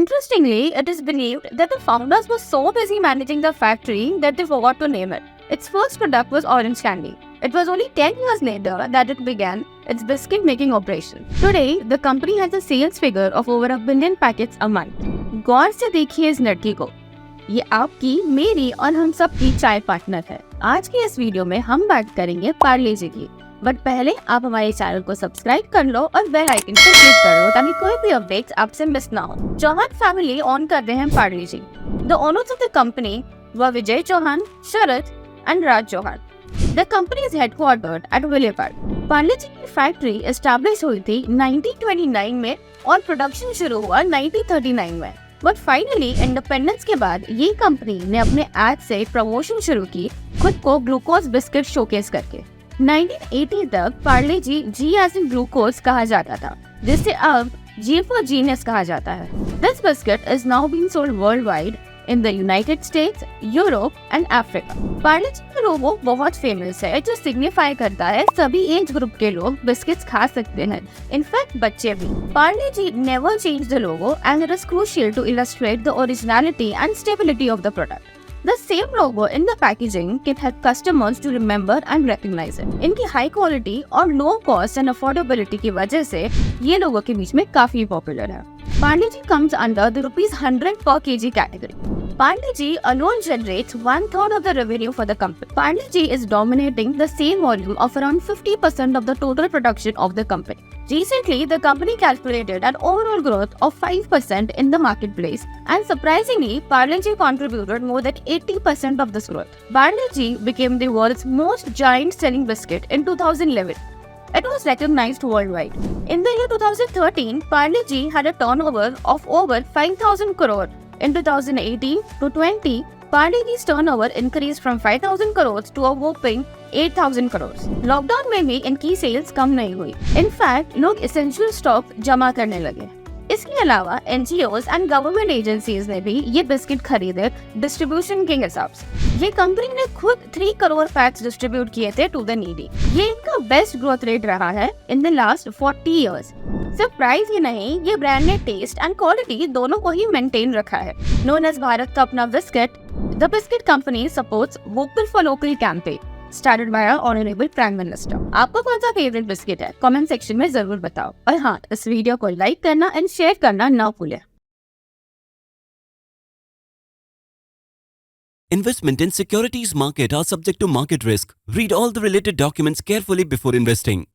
Interestingly, it is believed that the founders were so busy managing the factory that they forgot to name it. Its first product was orange candy. It was only 10 years later that it began its biscuit making operation. Today, the company has a sales figure of over 1 billion packets a month. गौर से देखिए इस लड़की को, ये आपकी, मेरी और हम सब की चाय पार्टनर है। आज की इस वीडियो में हम बात करेंगे पार्ले जी की, बट पहले आप हमारे चैनल को सब्सक्राइब कर लो और बेल आइकन पर क्लिक कर लो ताकि कोई भी अपडेट्स आपसे मिस ना हो। चौहान फैमिली ऑन कर रहे हैं Parle G. The owners of the company were Vijay Chauhan, Sharad and Raj Chauhan. The company is headquartered at Vile Parle. Parle G की फैक्ट्री एस्टैब्लिश हुई थी 1929 में और प्रोडक्शन शुरू हुआ 1939 में। बट फाइनली इंडिपेंडेंस के बाद ये कंपनी ने अपने एड से प्रमोशन शुरू की, खुद को ग्लूकोज बिस्किट शोकेस करके। 1980 तक पार्ले जी एज इन ग्लूकोज कहा जाता था, जिसे अब जी फॉर जीनियस कहा जाता है। This biscuit is now being sold world wide in the United States, Europe and Africa. Parle G का लोगो बहुत फेमस है, जो सिग्निफाई करता है सभी एज ग्रुप के लोग बिस्किट्स खा सकते हैं, इनफैक्ट बच्चे भी। Parle G never change the logo and it is crucial to illustrate the originality and stability of the product. The same logo in the packaging can help customers to remember and recognize it. इनकी high quality और low cost and affordability की वजह से ये लोगों के बीच में काफी पॉपुलर है। Parle G comes under the ₹100 per kg category. Parle G alone generates 1/3 of the revenue for the company. Parle G is dominating the sale volume of around 50% of the total production of the company. Recently, the company calculated an overall growth of 5% in the marketplace, and surprisingly, Parle G contributed more than 80% of this growth. Parle G became the world's most giant-selling biscuit in 2011. It was recognized worldwide. In the year 2013, Parle G had a turnover of over 5,000 crore. In 2018 to 20, Parle G's turnover increased from 5,000 crores to a whopping 8,000 crores. Lockdown में भी इनकी sales कम नहीं हुई। In fact लोग essential stock जमा करने लगे। इसके अलावा NGOs एंड गवर्नमेंट एजेंसीज ने भी ये बिस्किट खरीदे डिस्ट्रीब्यूशन के हिसाब से। ये कंपनी ने खुद 3 करोड़ पैक्स डिस्ट्रीब्यूट किए थे टू द नीडी। ये इनका बेस्ट ग्रोथ रेट रहा है इन द लास्ट 40 इयर्स। सिर्फ प्राइस ही नहीं, ये ब्रांड ने टेस्ट एंड क्वालिटी दोनों को ही मेंटेन रखा है। नोन एज भारत का अपना biscuit, the biscuit company supports vocal for local campaign started by honourable prime minister. आपको कौन सा फेवरेट बिस्किट है? कमेंट सेक्शन में जरूर बताओ। और हाँ, इस वीडियो को लाइक करना एंड शेयर करना ना भूलें। Investment in securities market are subject to market risk. Read all the related documents carefully before investing.